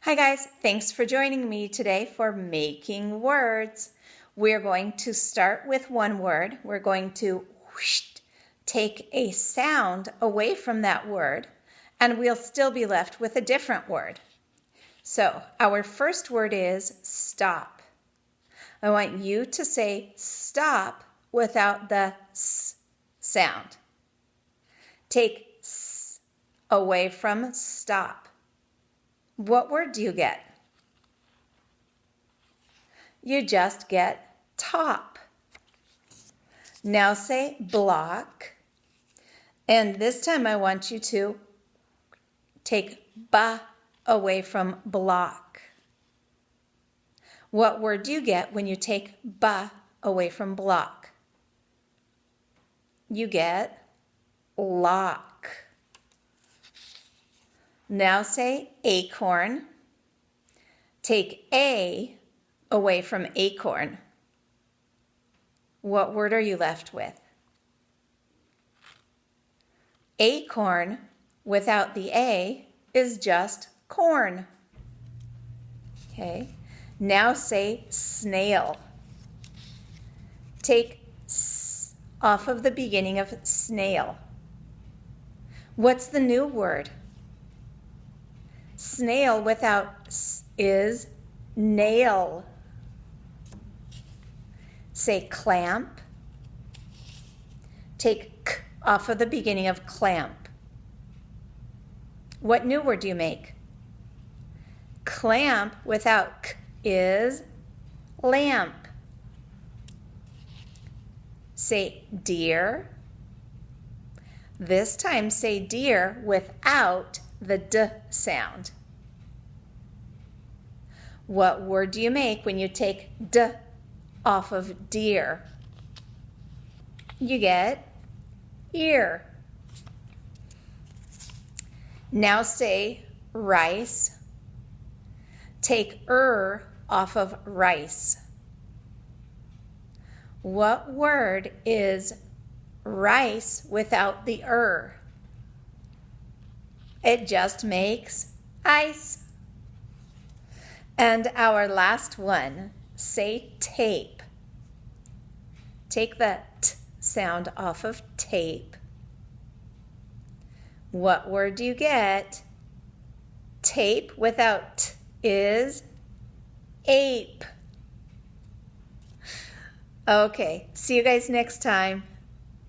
Hi guys, thanks for joining me today for Making Words. We're going to start with one word. We're going to take a sound away from that word, and we'll still be left with a different word. So our first word is stop. I want you to say stop without the s sound. Take s away from stop. What word do you get? You just get top. Now say block. And this time I want you to take ba away from block. What word do you get when you take ba away from block? You get lock. Now say acorn. Take a away from acorn. What word are you left with? Acorn without the a is just corn. Okay. Now say snail. Take s off of the beginning of snail. What's the new word? Snail without s is nail. Say clamp. Take k off of the beginning of clamp. What new word do you make? Clamp without k is lamp. Say deer. This time say deer without the d sound. What word do you make when you take d off of deer? You get ear. Now say rice. Take off of rice. What word is rice without the It just makes ice. And our last one, say tape. Take the t sound off of tape. What word do you get? Tape without t is ape. Okay, see you guys next time.